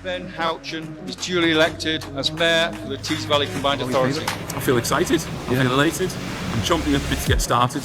Ben Houchen is duly elected as Mayor for the Tees Valley Combined Authority. I feel excited, I feel elated, I'm chomping at the bit to get started.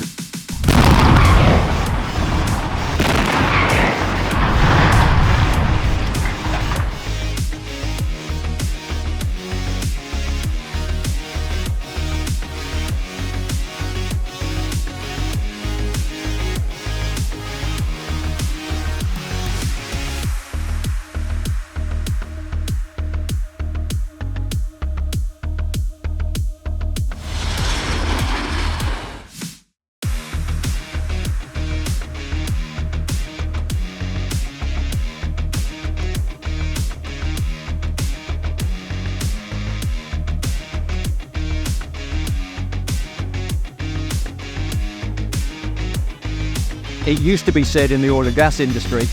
It used to be said in the oil and gas industry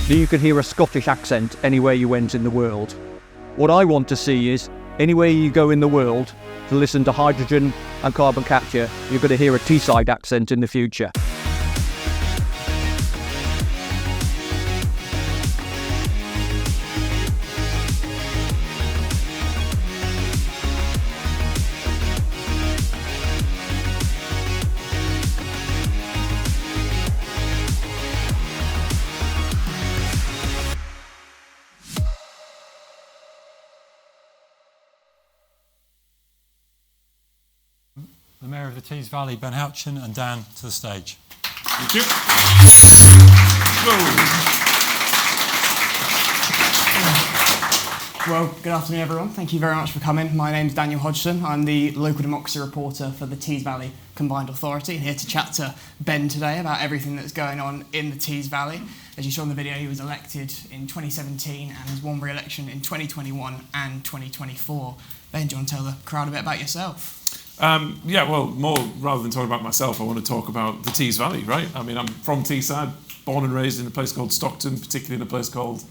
that you could hear a Scottish accent anywhere you went in the world. What I want to see is, anywhere you go in the world to listen to hydrogen and carbon capture, you're going to hear a Teesside accent in the future. The Mayor of the Tees Valley, Ben Houchen, and Dan to the stage. Thank you. Well, good afternoon everyone. Thank you very much for coming. My name's Daniel Hodgson. I'm the local democracy reporter for the Tees Valley Combined Authority, and here to chat to Ben today about everything that's going on in the Tees Valley. As you saw in the video, he was elected in 2017 and has won re-election in 2021 and 2024. Ben, do you want to tell the crowd a bit about yourself? More rather than talking about myself, I want to talk about the Tees Valley, right? I mean, I'm from Teesside, born and raised in a place called Stockton, particularly in a place called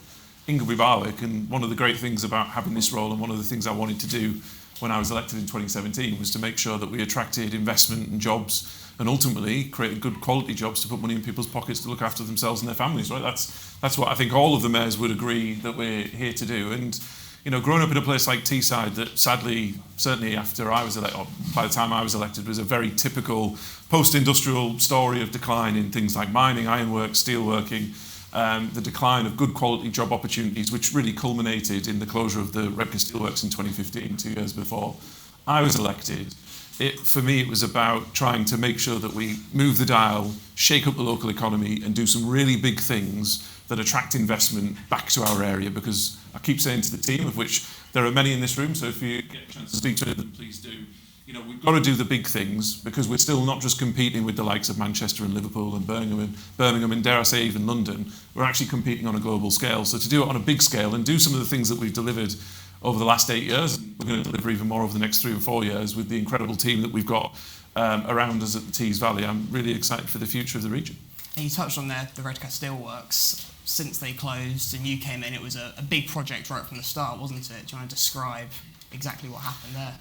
Ingleby Barwick, and one of the great things about having this role, and one of the things I wanted to do when I was elected in 2017, was to make sure that we attracted investment and jobs, and ultimately created good quality jobs to put money in people's pockets to look after themselves and their families, right? That's what I think all of the mayors would agree that we're here to do. And you know, growing up in a place like Teesside that sadly, certainly after I was elected, or by the time I was elected, was a very typical post-industrial story of decline in things like mining, ironwork, steelworking, the decline of good quality job opportunities, which really culminated in the closure of the Redcar Steelworks in 2015, 2 years before I was elected. For me, it was about trying to make sure that we move the dial, shake up the local economy, and do some really big things that attract investment back to our area, because I keep saying to the team, of which there are many in this room, so if you get a chance to speak to them, please do. You know, we've got to do the big things, because we're still not just competing with the likes of Manchester and Liverpool and Birmingham and dare I say even London. We're actually competing on a global scale. So to do it on a big scale and do some of the things that we've delivered over the last 8 years, we're going to deliver even more over the next 3 or 4 years with the incredible team that we've got around us at the Tees Valley. I'm really excited for the future of the region. And you touched on the Redcar Steelworks. Since they closed and you came in, it was a big project right from the start, wasn't it? Do you want to describe exactly what happened there?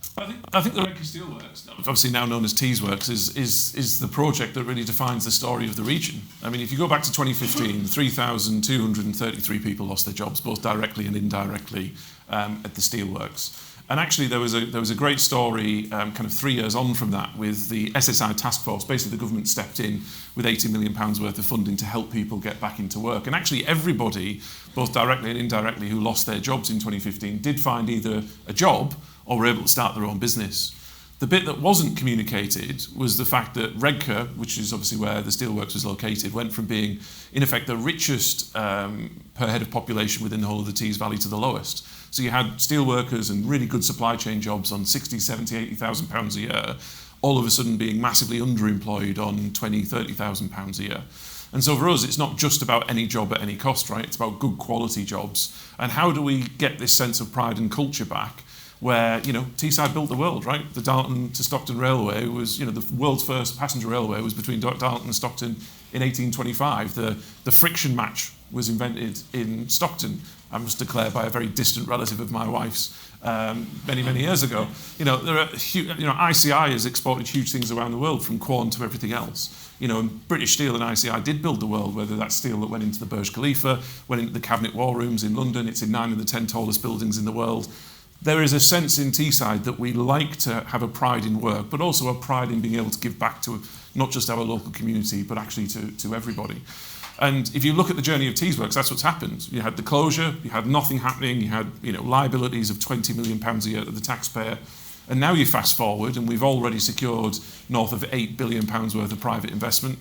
I think the Redcar Steelworks, obviously now known as Tees Works, is the project that really defines the story of the region. I mean, if you go back to 2015, 3,233 people lost their jobs, both directly and indirectly, at the steelworks. And actually, there was a great story kind of 3 years on from that with the SSI task force. Basically, the government stepped in with £80 million worth of funding to help people get back into work. And actually, everybody, both directly and indirectly, who lost their jobs in 2015 did find either a job or were able to start their own business. The bit that wasn't communicated was the fact that Redcar, which is obviously where the steelworks was located, went from being, in effect, the richest per head of population within the whole of the Tees Valley to the lowest. So you had steelworkers and really good supply chain jobs on 60, 70, 80,000 pounds a year, all of a sudden being massively underemployed on 20, 30,000 pounds a year. And so for us, it's not just about any job at any cost, right? It's about good quality jobs. And how do we get this sense of pride and culture back where, you know, Teesside built the world, right? The Darlington to Stockton Railway was, you know, the world's first passenger railway was between Darlington and Stockton in 1825. The friction match was invented in Stockton, I must declare, by a very distant relative of my wife's many, many years ago. There are ICI has exported huge things around the world, from Quorn to everything else. And British Steel and ICI did build the world, whether that's steel that went into the Burj Khalifa, went into the Cabinet War Rooms in London. It's in 9 of the 10 tallest buildings in the world. There is a sense in Teesside that we like to have a pride in work, but also a pride in being able to give back to not just our local community, but actually to everybody. And if you look at the journey of Teesworks, that's what's happened. You had the closure, you had nothing happening, you had liabilities of £20 million a year to the taxpayer. And now you fast forward, and we've already secured north of £8 billion worth of private investment.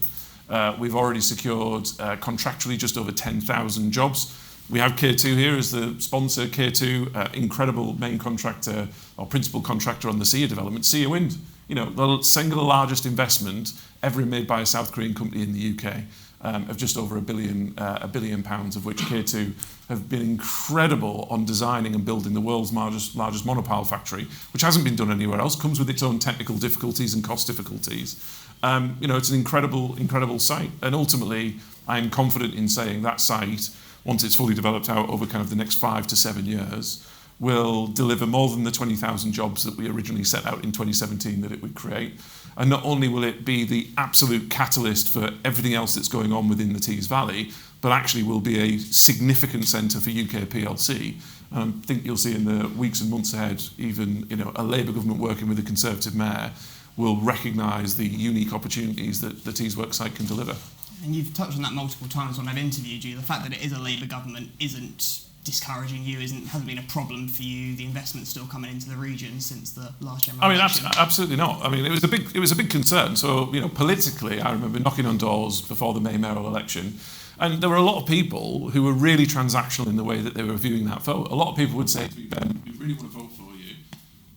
We've already secured contractually just over 10,000 jobs. We have K2 here as the sponsor. K2, incredible main contractor or principal contractor on the Sia development. Sia Wind, the single largest investment ever made by a South Korean company in the UK. Of just over £1 billion, of which K2 have been incredible on designing and building the world's largest monopile factory, which hasn't been done anywhere else, comes with its own technical difficulties and cost difficulties. It's an incredible site, and ultimately I'm confident in saying that site, once it's fully developed out over kind of the next 5 to 7 years, will deliver more than the 20,000 jobs that we originally set out in 2017 that it would create. And not only will it be the absolute catalyst for everything else that's going on within the Tees Valley, but actually will be a significant centre for UK PLC. I think you'll see in the weeks and months ahead, even a Labour government working with a Conservative mayor will recognise the unique opportunities that the Teesworks site can deliver. And you've touched on that multiple times when I've interviewed you. The fact that it is a Labour government isn't discouraging you, hasn't been a problem for you. The investment's still coming into the region since the last general election. Absolutely not. It was a big concern. So politically, I remember knocking on doors before the May mayoral election, and there were a lot of people who were really transactional in the way that they were viewing that vote. A lot of people would say to me, Ben, we really want to vote for you,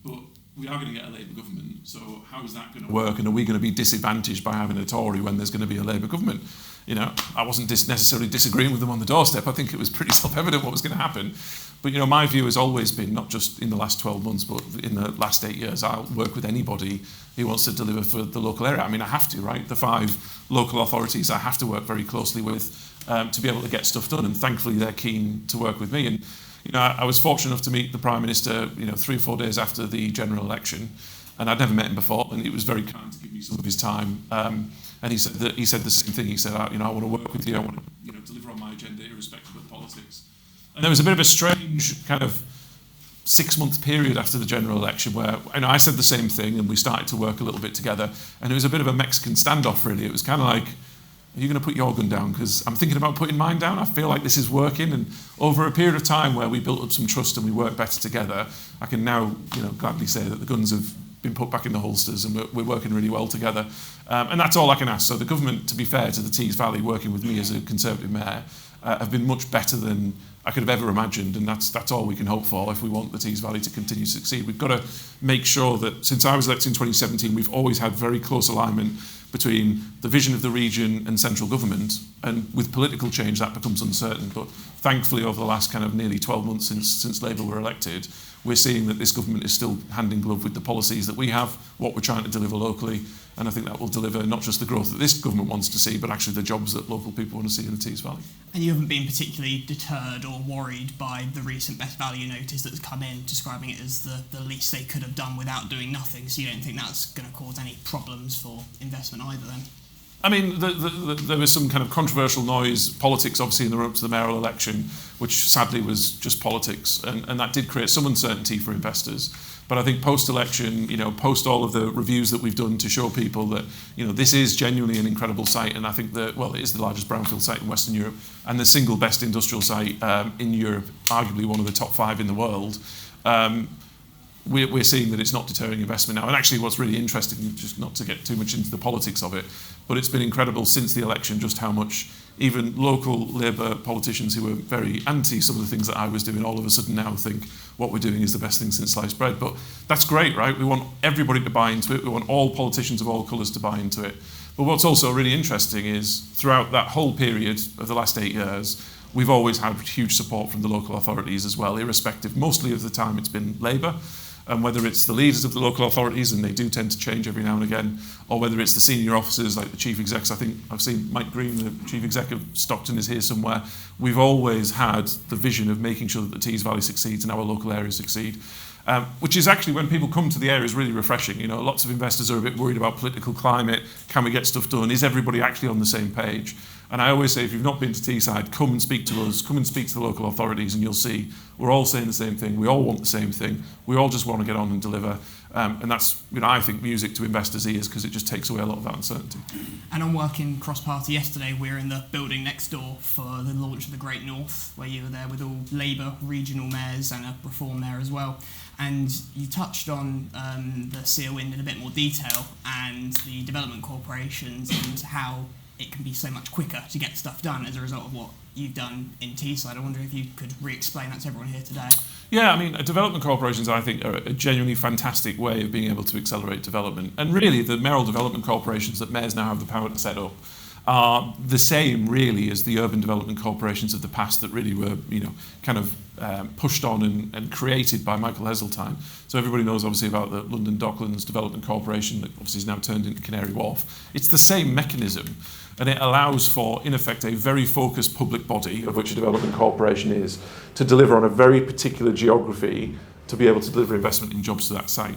but we are going to get a Labour government, so how is that going to work, and are we going to be disadvantaged by having a Tory when there's going to be a Labour government? I wasn't necessarily disagreeing with them on the doorstep. I think it was pretty self-evident what was going to happen. But, my view has always been, not just in the last 12 months, but in the last 8 years, I'll work with anybody who wants to deliver for the local area. I have to, right? The 5 local authorities I have to work very closely with to be able to get stuff done. And thankfully, they're keen to work with me. And, I was fortunate enough to meet the Prime Minister, 3 or 4 days after the general election. And I'd never met him before, and he was very kind to give me some of his time. And he said the same thing. He said, I want to work with you. I want to deliver on my agenda irrespective of politics. And there was a bit of a strange kind of 6-month period after the general election where I said the same thing, and we started to work a little bit together. And it was a bit of a Mexican standoff, really. It was kind of like, are you going to put your gun down? Because I'm thinking about putting mine down. I feel like this is working. And over a period of time where we built up some trust and we worked better together, I can now gladly say that the guns have been put back in the holsters, and we're working really well together. And that's all I can ask. So the government, to be fair to the Tees Valley, working with me as a Conservative mayor, have been much better than I could have ever imagined, and that's all we can hope for if we want the Tees Valley to continue to succeed. We've got to make sure that, since I was elected in 2017, we've always had very close alignment between the vision of the region and central government, and with political change that becomes uncertain. But thankfully, over the last kind of nearly 12 months since Labour were elected, we're seeing that this government is still hand in glove with the policies that we have, what we're trying to deliver locally, and I think that will deliver not just the growth that this government wants to see, but actually the jobs that local people want to see in the Tees Valley. And you haven't been particularly deterred or worried by the recent best value notice that's come in, describing it as the least they could have done without doing nothing, so you don't think that's going to cause any problems for investment either then? There was some kind of controversial noise, politics obviously in the run-up to the mayoral election, which sadly was just politics, and that did create some uncertainty for investors. But I think post-election, post all of the reviews that we've done to show people that, this is genuinely an incredible site, and I think that, it is the largest brownfield site in Western Europe, and the single best industrial site in Europe, arguably one of the top 5 in the world. We're seeing that it's not deterring investment now. And actually what's really interesting, just not to get too much into the politics of it, but it's been incredible since the election just how much even local Labour politicians who were very anti some of the things that I was doing all of a sudden now think what we're doing is the best thing since sliced bread. But that's great, right? We want everybody to buy into it. We want all politicians of all colours to buy into it. But what's also really interesting is throughout that whole period of the last 8 years, we've always had huge support from the local authorities as well, irrespective, mostly of the time it's been Labour. And whether it's the leaders of the local authorities, and they do tend to change every now and again, or whether it's the senior officers like the chief execs, I think I've seen Mike Green, the chief exec of Stockton, is here somewhere. We've always had the vision of making sure that the Tees Valley succeeds and our local areas succeed. Which is actually, when people come to the area, is really refreshing. You know, lots of investors are a bit worried about political climate. Can we get stuff done? Is everybody actually on the same page? And I always say, if you've not been to Teesside, come and speak to us, come and speak to the local authorities, and you'll see we're all saying the same thing. We all want the same thing. We all just want to get on and deliver. And that's, you know, I think, music to investors' ears, because it just takes away a lot of that uncertainty. And on working cross-party yesterday, we were in the building next door for the launch of the Great North, where you were there with all Labour regional mayors and a Reform mayor as well. And you touched on the Sea Wind in a bit more detail, and the development corporations, and how it can be so much quicker to get stuff done as a result of what you've done in Teesside. I wonder if you could re-explain that to everyone here today. Yeah, I mean, development corporations, I think, are a genuinely fantastic way of being able to accelerate development. And really, the Mayoral Development Corporations that mayors now have the power to set up are the same, really, as the urban development corporations of the past that really were, you know, kind of pushed on and created by Michael Heseltine. So everybody knows, obviously, about the London Docklands Development Corporation that obviously is now turned into Canary Wharf. It's the same mechanism, and it allows for, in effect, a very focused public body, of which a development corporation is, to deliver on a very particular geography to be able to deliver investment in jobs to that site.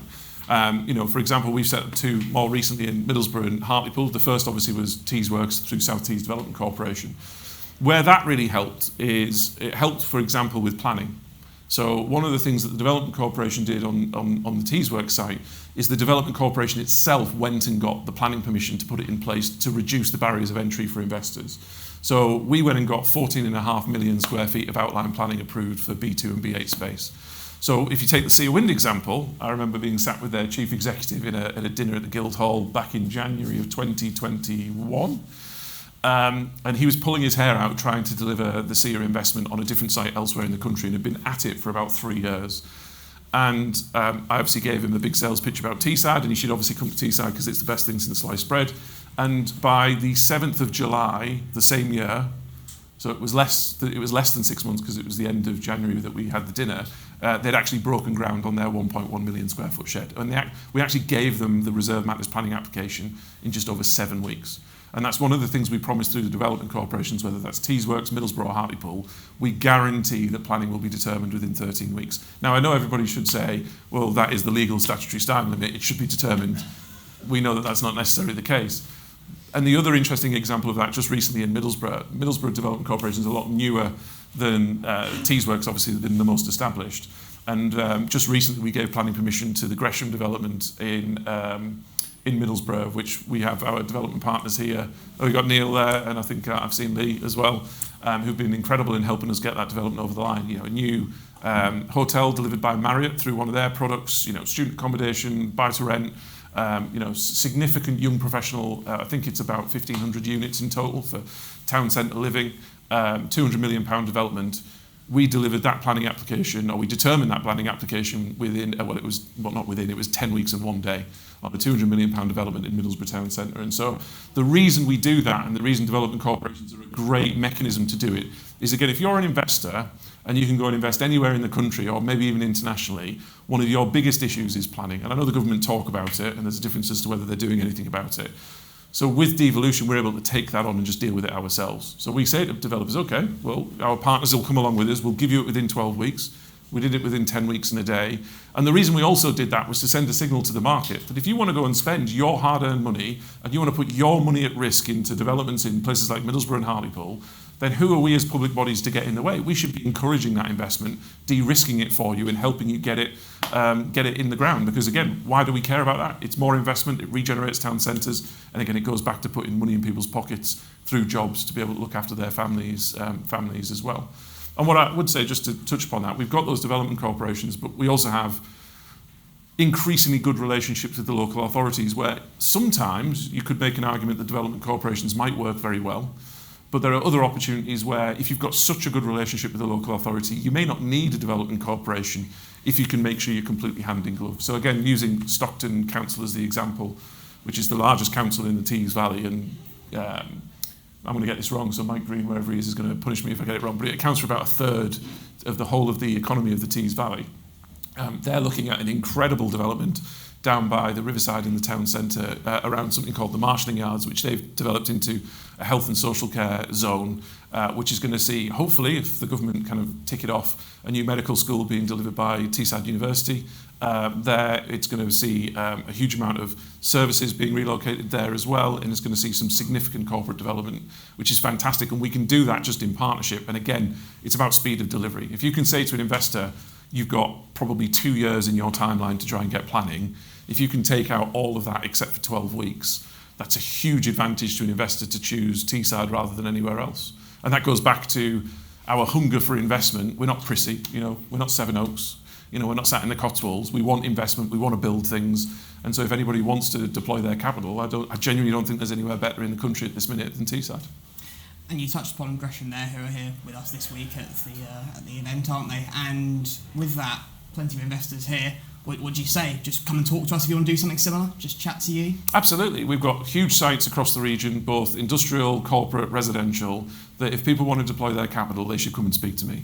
You know, for example, we've set up two more recently in Middlesbrough and Hartlepool. The first, obviously, was Tees Works through South Tees Development Corporation. Where that really helped is, it helped, for example, with planning. So one of the things that the Development Corporation did on the Tees Works site is the Development Corporation itself went and got the planning permission to put it in place to reduce the barriers of entry for investors. So we went and got 14.5 million square feet of outline planning approved for B2 and B8 space. So if you take the Sea Wind example, I remember being sat with their chief executive at a dinner at the Guildhall back in January of 2021. And he was pulling his hair out trying to deliver the SEA investment on a different site elsewhere in the country, and had been at it for about 3 years. And I obviously gave him a big sales pitch about Teesside, and he should obviously come to Teesside because it's the best thing since sliced bread. And by the 7th of July, the same year, so it was less than 6 months because it was the end of January that we had the dinner, they'd actually broken ground on their 1.1 million square foot shed. And we actually gave them the reserve matters planning application in just over 7 weeks. And that's one of the things we promised through the development corporations, whether that's Tees Works, Middlesbrough or Hartlepool. We guarantee that planning will be determined within 13 weeks. Now, I know everybody should say, well, that is the legal statutory time limit. It should be determined. We know that that's not necessarily the case. And the other interesting example of that, just recently in Middlesbrough Development Corporation is a lot newer than Tees Works, obviously, than the most established. And just recently we gave planning permission to the Gresham development in Middlesbrough, which we have our development partners here. We've got Neil there, and I think I've seen Lee as well, who've been incredible in helping us get that development over the line. You know, a new hotel delivered by Marriott through one of their products, you know, student accommodation, buy to rent, you know, significant young professional, I think it's about 1,500 units in total for town centre living, £200 million development. We delivered that planning application, or we determined that planning application within, it was 10 weeks and 1 day of a £200 million development in Middlesbrough Town Centre. And so the reason we do that, and the reason development corporations are a great mechanism to do it, is again, if you're an investor and you can go and invest anywhere in the country or maybe even internationally, one of your biggest issues is planning. And I know the government talk about it, and there's a difference as to whether they're doing anything about it. So with devolution, we're able to take that on and just deal with it ourselves. So we say to developers, okay, well, our partners will come along with us. We'll give you it within 12 weeks. We did it within 10 weeks and a day. And the reason we also did that was to send a signal to the market that if you want to go and spend your hard-earned money and you want to put your money at risk into developments in places like Middlesbrough and Hartlepool, then who are we as public bodies to get in the way? We should be encouraging that investment, de-risking it for you and helping you get it in the ground. Because again, why do we care about that? It's more investment, it regenerates town centres, and again, it goes back to putting money in people's pockets through jobs to be able to look after their families as well. And what I would say, just to touch upon that, we've got those development corporations, but we also have increasingly good relationships with the local authorities where sometimes you could make an argument that development corporations might work very well. But there are other opportunities where if you've got such a good relationship with the local authority, you may not need a development corporation if you can make sure you're completely hand in glove. So again, using Stockton Council as the example, which is the largest council in the Tees Valley, and I'm going to get this wrong, so Mike Green, wherever he is going to punish me if I get it wrong, but it accounts for about a third of the whole of the economy of the Tees Valley. They're looking at an incredible development down by the riverside in the town centre around something called the Marshalling Yards, which they've developed into a health and social care zone, which is going to see, hopefully, if the government kind of tick it off, a new medical school being delivered by Teesside University. There, it's going to see a huge amount of services being relocated there as well, and it's going to see some significant corporate development, which is fantastic, and we can do that just in partnership. And again, it's about speed of delivery. If you can say to an investor, you've got probably 2 years in your timeline to try and get planning, if you can take out all of that except for 12 weeks, that's a huge advantage to an investor to choose Teesside rather than anywhere else. And that goes back to our hunger for investment. We're not prissy, we're not Seven Oaks, we're not sat in the Cotswolds. We want investment, we want to build things. And so if anybody wants to deploy their capital, I genuinely don't think there's anywhere better in the country at this minute than Teesside. And you touched upon Gresham there, who are here with us this week at the event, aren't they? And with that, plenty of investors here. What do you say? Just come and talk to us if you want to do something similar? Just chat to you? Absolutely. We've got huge sites across the region, both industrial, corporate, residential, that if people want to deploy their capital, they should come and speak to me.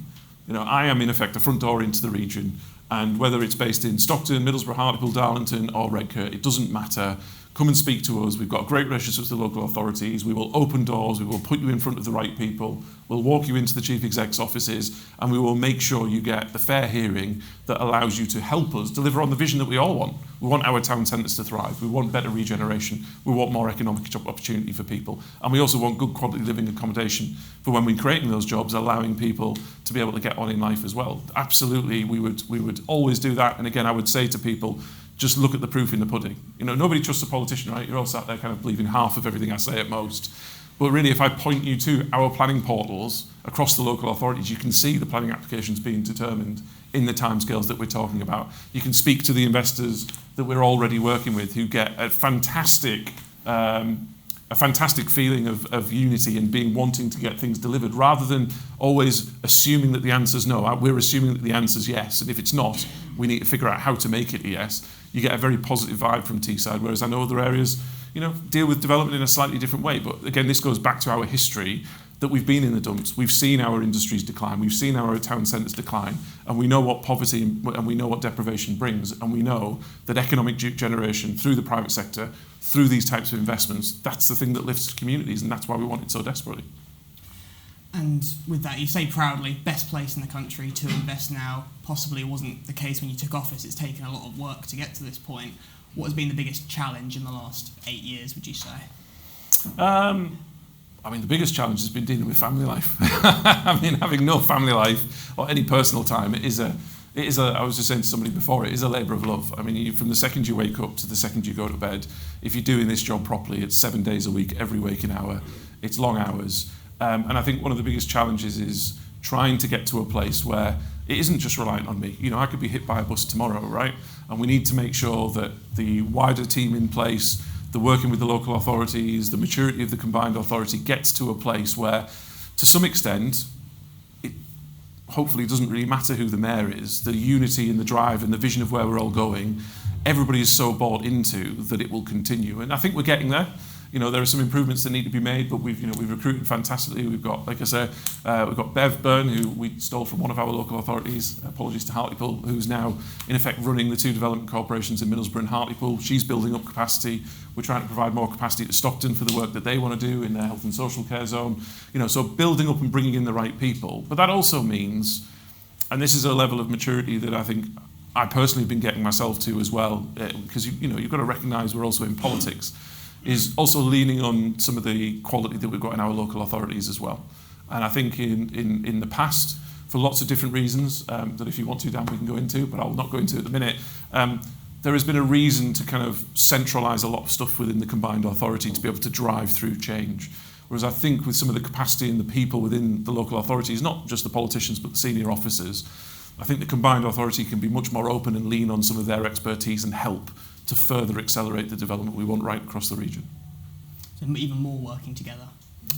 I am, in effect, a front door into the region, and whether it's based in Stockton, Middlesbrough, Hartlepool, Darlington or Redcar, it doesn't matter. Come and speak to us. We've got great relationships with the local authorities. We will open doors. We will put you in front of the right people. We'll walk you into the chief exec's offices, and we will make sure you get the fair hearing that allows you to help us deliver on the vision that we all want. We want our town centres to thrive. We want better regeneration. We want more economic job opportunity for people. And we also want good quality living accommodation for when we're creating those jobs, allowing people to be able to get on in life as well. Absolutely, we would always do that. And again, I would say to people, just look at the proof in the pudding. Nobody trusts a politician, right? You're all sat there kind of believing half of everything I say at most. But really, if I point you to our planning portals across the local authorities, you can see the planning applications being determined in the timescales that we're talking about. You can speak to the investors that we're already working with, who get a fantastic feeling of unity and wanting to get things delivered, rather than always assuming that the answer's no. We're assuming that the answer's yes, and if it's not, we need to figure out how to make it a yes. You get a very positive vibe from Teesside, whereas I know other areas, deal with development in a slightly different way. But again, this goes back to our history, that we've been in the dumps. We've seen our industries decline. We've seen our town centres decline. And we know what poverty and we know what deprivation brings. And we know that economic generation through the private sector, through these types of investments, that's the thing that lifts communities. And that's why we want it so desperately. And with that, you say proudly, best place in the country to invest now. Possibly wasn't the case when you took office. It's taken a lot of work to get to this point. What has been the biggest challenge in the last 8 years, would you say? The biggest challenge has been dealing with family life. Having no family life or any personal time, it is a, I was just saying to somebody before, it is a labour of love. From the second you wake up to the second you go to bed, if you're doing this job properly, it's 7 days a week, every waking hour. It's long hours. And I think one of the biggest challenges is trying to get to a place where it isn't just reliant on me. I could be hit by a bus tomorrow, right? And we need to make sure that the wider team in place, the working with the local authorities, the maturity of the combined authority gets to a place where, to some extent, it hopefully doesn't really matter who the mayor is. The unity and the drive and the vision of where we're all going, everybody is so bought into that it will continue. And I think we're getting there. There are some improvements that need to be made, but we've recruited fantastically. We've got, like I say, we've got Bev Byrne, who we stole from one of our local authorities, apologies to Hartlepool, who's now, in effect, running the two development corporations in Middlesbrough and Hartlepool. She's building up capacity. We're trying to provide more capacity to Stockton for the work that they want to do in their health and social care zone. So building up and bringing in the right people. But that also means, and this is a level of maturity that I think I personally have been getting myself to as well, because you've got to recognise we're also in politics, is also leaning on some of the quality that we've got in our local authorities as well. And I think in the past, for lots of different reasons, that if you want to, Dan, we can go into, but I'll not go into at the minute, there has been a reason to kind of centralise a lot of stuff within the combined authority to be able to drive through change. Whereas I think with some of the capacity and the people within the local authorities, not just the politicians, but the senior officers, I think the combined authority can be much more open and lean on some of their expertise and help to further accelerate the development we want right across the region. So even more working together?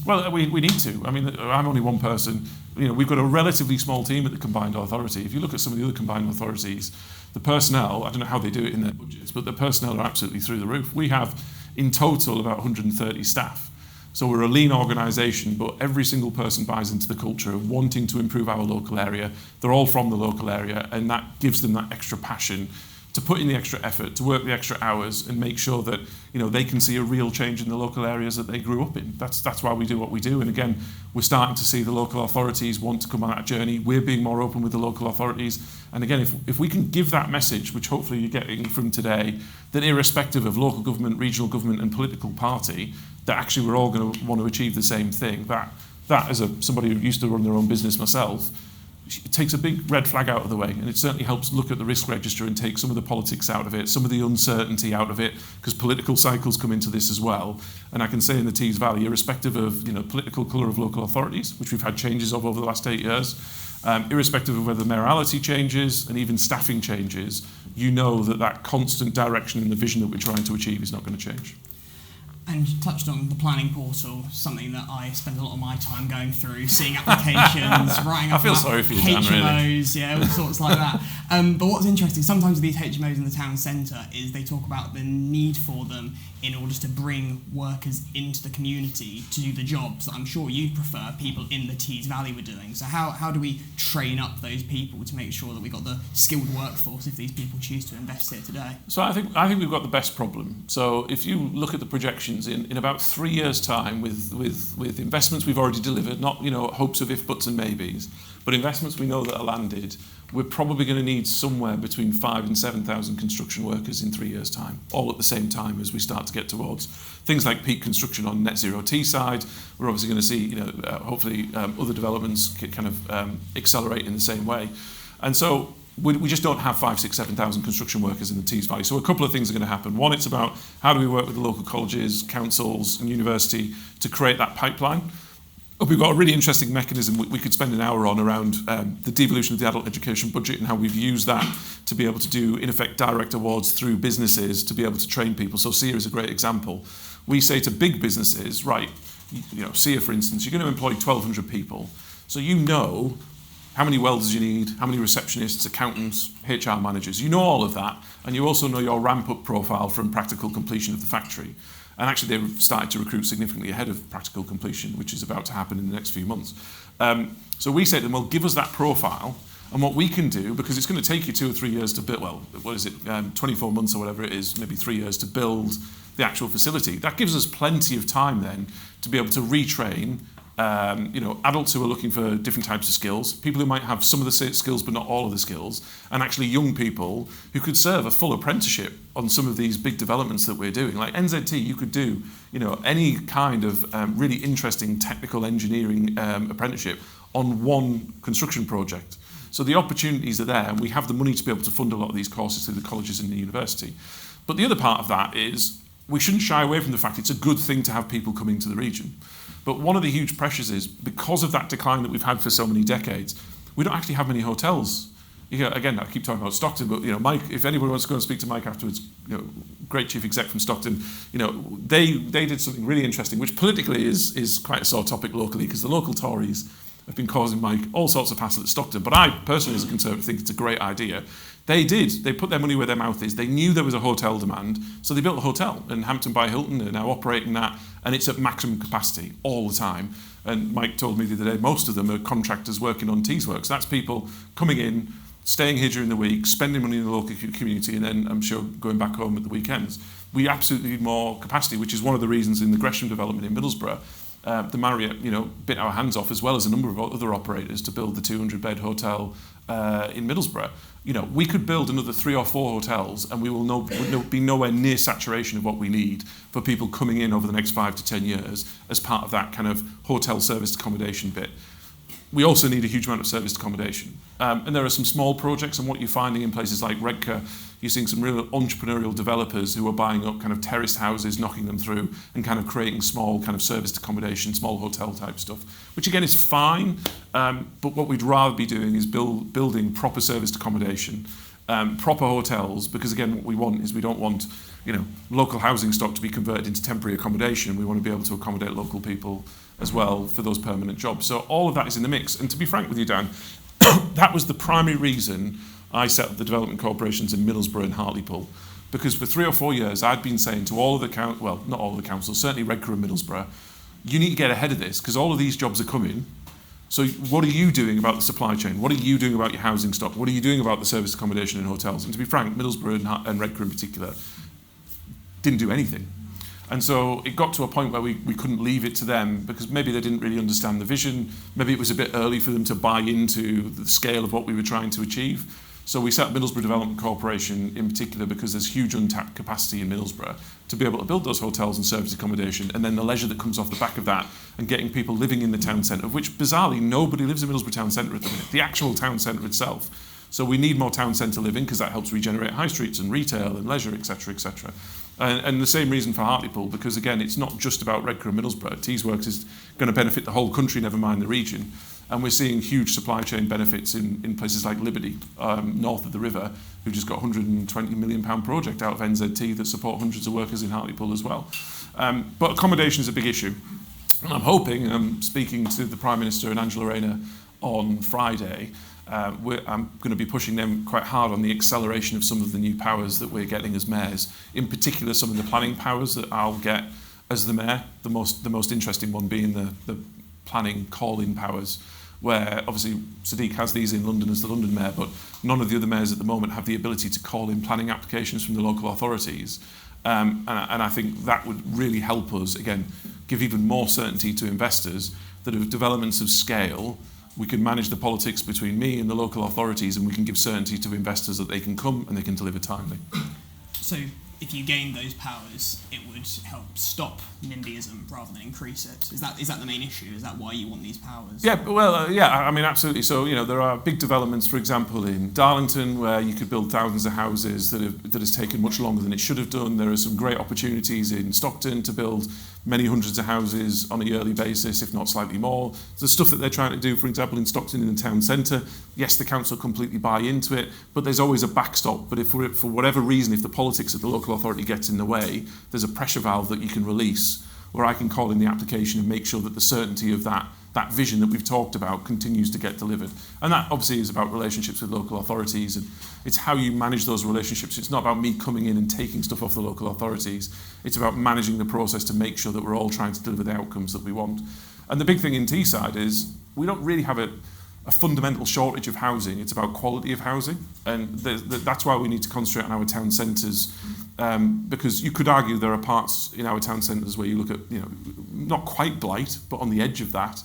Well, we need to. I'm only one person. We've got a relatively small team at the combined authority. If you look at some of the other combined authorities, the personnel, I don't know how they do it in their budgets, but the personnel are absolutely through the roof. We have, in total, about 130 staff. So we're a lean organisation, but every single person buys into the culture of wanting to improve our local area. They're all from the local area, and that gives them that extra passion to put in the extra effort, to work the extra hours, and make sure that they can see a real change in the local areas that they grew up in. That's why we do what we do. And again, we're starting to see the local authorities want to come on that journey. We're being more open with the local authorities. And again, if we can give that message, which hopefully you're getting from today, that irrespective of local government, regional government, and political party, that actually we're all going to want to achieve the same thing. That as somebody who used to run their own business myself, it takes a big red flag out of the way, and it certainly helps look at the risk register and take some of the politics out of it, some of the uncertainty out of it, because political cycles come into this as well. And I can say in the Tees Valley, irrespective of political colour of local authorities, which we've had changes of over the last 8 years, irrespective of whether mayorality changes and even staffing changes, that constant direction and the vision that we're trying to achieve is not going to change. And you touched on the planning portal, something that I spend a lot of my time going through, seeing applications, writing up I feel sorry for you, Dan, HMOs, yeah, all sorts like that. But what's interesting, sometimes with these HMOs in the town centre is they talk about the need for them in order to bring workers into the community to do the jobs that I'm sure you'd prefer people in the Tees Valley were doing. So how do we train up those people to make sure that we've got the skilled workforce if these people choose to invest here today? So I think we've got the best problem. So if you look at the projections in about 3 years' time with investments we've already delivered, not hopes of if, buts and maybes, but investments we know that are landed, we're probably going to need somewhere between 5,000 and 7,000 construction workers in 3 years' time, all at the same time as we start to get towards things like peak construction on Net Zero Teesside. We're obviously going to see, hopefully other developments kind of accelerate in the same way. And so we just don't have 5,000, 6,000, 7,000 construction workers in the Tees Valley. So a couple of things are going to happen. One, it's about how do we work with the local colleges, councils and university to create that pipeline. We've got a really interesting mechanism we could spend an hour on around the devolution of the adult education budget and how we've used that to be able to do, in effect, direct awards through businesses to be able to train people. So SIA is a great example. We say to big businesses, right, SIA, for instance, you're going to employ 1,200 people. So how many welders you need, how many receptionists, accountants, HR managers. You know all of that, and you also know your ramp-up profile from practical completion of the factory. And actually, they've started to recruit significantly ahead of practical completion, which is about to happen in the next few months. So we say to them, well, give us that profile, and what we can do, because it's going to take you 2 or 3 years to build, 24 months or whatever it is, maybe 3 years to build the actual facility. That gives us plenty of time then to be able to retrain adults who are looking for different types of skills, people who might have some of the skills but not all of the skills, and actually young people who could serve a full apprenticeship on some of these big developments that we're doing. Like NZT, you could do any kind of really interesting technical engineering apprenticeship on one construction project. So the opportunities are there, and we have the money to be able to fund a lot of these courses through the colleges and the university. But the other part of that is we shouldn't shy away from the fact it's a good thing to have people coming to the region. But one of the huge pressures is, because of that decline that we've had for so many decades, we don't actually have many hotels. Again, I keep talking about Stockton, but Mike, if anybody wants to go and speak to Mike afterwards, great chief exec from Stockton, they did something really interesting, which politically is quite a sore topic locally, because the local Tories have been causing Mike all sorts of hassle at Stockton. But I personally, as a Conservative, think it's a great idea. They put their money where their mouth is. They knew there was a hotel demand, so they built a hotel. And Hampton by Hilton are now operating that, and it's at maximum capacity all the time. And Mike told me the other day, most of them are contractors working on Tees works. That's people coming in, staying here during the week, spending money in the local community, and then I'm sure going back home at the weekends. We absolutely need more capacity, which is one of the reasons in the Gresham development in Middlesbrough, the Marriott, bit our hands off, as well as a number of other operators, to build the 200-bed hotel in Middlesbrough. We could build another 3 or 4 hotels, and we will be nowhere near saturation of what we need for people coming in over the next 5 to 10 years as part of that kind of hotel serviced accommodation bit. We also need a huge amount of serviced accommodation. And there are some small projects, and what you're finding in places like Redcar, you're seeing some real entrepreneurial developers who are buying up kind of terraced houses, knocking them through, and kind of creating small kind of serviced accommodation, small hotel type stuff, which again is fine, but what we'd rather be doing is building proper serviced accommodation, proper hotels, because again what we want is we don't want local housing stock to be converted into temporary accommodation. We want to be able to accommodate local people as well for those permanent jobs. So all of that is in the mix. And to be frank with you, Dan, that was the primary reason I set up the development corporations in Middlesbrough and Hartlepool, because for 3 or 4 years I'd been saying to all of the not all of the councils, certainly Redcar and Middlesbrough, you need to get ahead of this because all of these jobs are coming. So what are you doing about the supply chain? What are you doing about your housing stock? What are you doing about the service accommodation in hotels? And to be frank, Middlesbrough and Redcar in particular didn't do anything. And so it got to a point where we couldn't leave it to them because maybe they didn't really understand the vision. Maybe it was a bit early for them to buy into the scale of what we were trying to achieve. So we set up Mayoral Development Corporation in particular because there's huge untapped capacity in Middlesbrough to be able to build those hotels and service accommodation, and then the leisure that comes off the back of that and getting people living in the town centre, of which bizarrely nobody lives in Middlesbrough town centre at the minute, the actual town centre itself. So we need more town centre living because that helps regenerate high streets and retail and leisure, etc., etc. And the same reason for Hartlepool, because again, it's not just about Redcar and Middlesbrough. Teesworks is going to benefit the whole country, never mind the region. And we're seeing huge supply chain benefits in places like Liberty, north of the river, who just got a £120 million project out of NZT that support hundreds of workers in Hartlepool as well. But accommodation is a big issue. And I'm hoping, speaking to the Prime Minister and Angela Rayner on Friday, I'm going to be pushing them quite hard on the acceleration of some of the new powers that we're getting as mayors, in particular some of the planning powers that I'll get as the mayor, the most interesting one being the planning call-in powers, where obviously Sadiq has these in London as the London mayor, but none of the other mayors at the moment have the ability to call in planning applications from the local authorities. And I think that would really help us, again, give even more certainty to investors that if developments of scale, we can manage the politics between me and the local authorities, and we can give certainty to investors that they can come and they can deliver timely. So if you gain those powers, it would help stop NIMBYism rather than increase it. Is that the main issue? Is that why you want these powers? Yeah, well, I mean, absolutely. So, there are big developments, for example, in Darlington, where you could build thousands of houses that has taken much longer than it should have done. There are some great opportunities in Stockton to build many hundreds of houses on a yearly basis, if not slightly more. The stuff that they're trying to do, for example, in Stockton in the town centre, yes, the council completely buy into it, but there's always a backstop. But if for whatever reason, if the politics of the local authority gets in the way, there's a pressure valve that you can release, where I can call in the application and make sure that the certainty of that vision that we've talked about continues to get delivered. And that obviously is about relationships with local authorities, and it's how you manage those relationships. It's not about me coming in and taking stuff off the local authorities. It's about managing the process to make sure that we're all trying to deliver the outcomes that we want. And the big thing in Teesside is we don't really have a fundamental shortage of housing. It's about quality of housing, and that's why we need to concentrate on our town centres, because you could argue there are parts in our town centres where you look at, not quite blight, but on the edge of that.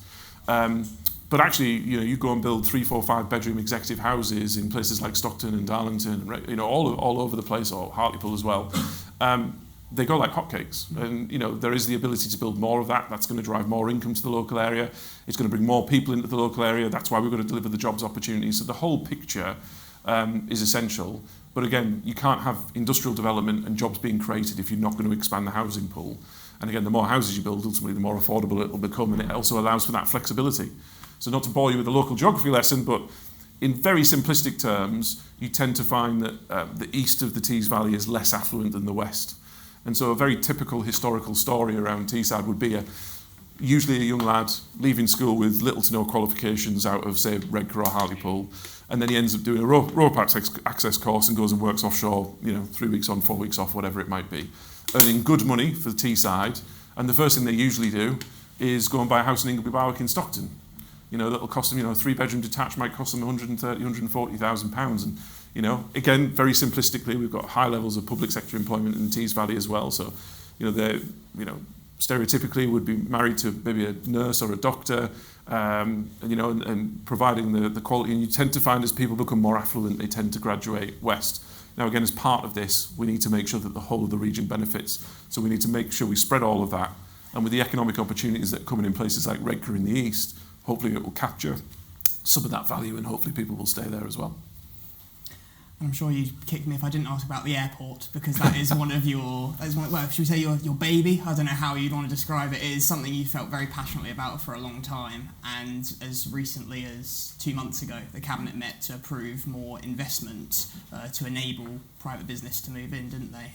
But actually, you go and build 3, 4, 5 bedroom executive houses in places like Stockton and Darlington, all over the place, or Hartlepool as well. They go like hotcakes, and there is the ability to build more of that. That's going to drive more income to the local area. It's going to bring more people into the local area. That's why we've got to deliver the jobs opportunities. So the whole picture is essential. But again, you can't have industrial development and jobs being created if you're not going to expand the housing pool. And again, the more houses you build, ultimately, the more affordable it will become, and it also allows for that flexibility. So not to bore you with a local geography lesson, but in very simplistic terms, you tend to find that the east of the Tees Valley is less affluent than the west. And so a very typical historical story around Teesside would be usually a young lad leaving school with little to no qualifications out of, say, Redcar or Hartlepool, and then he ends up doing a rope access course and goes and works offshore, 3 weeks on, 4 weeks off, whatever it might be, earning good money for the Teesside. And the first thing they usually do is go and buy a house in Ingleby Barwick in Stockton. That'll cost them, a 3-bedroom detached might cost them £130,000, £140,000. And, again, very simplistically, we've got high levels of public sector employment in the Tees Valley as well. So, they're, stereotypically would be married to maybe a nurse or a doctor, and providing the quality. And you tend to find as people become more affluent, they tend to graduate west. Now, again, as part of this, we need to make sure that the whole of the region benefits. So we need to make sure we spread all of that. And with the economic opportunities that are coming in places like Redcar in the east, hopefully it will capture some of that value, and hopefully people will stay there as well. I'm sure you'd kick me if I didn't ask about the airport, because that is one of your, should we say your baby? I don't know how you'd want to describe it. It is something you felt very passionately about for a long time, and as recently as 2 months ago, the Cabinet met to approve more investment to enable private business to move in, didn't they?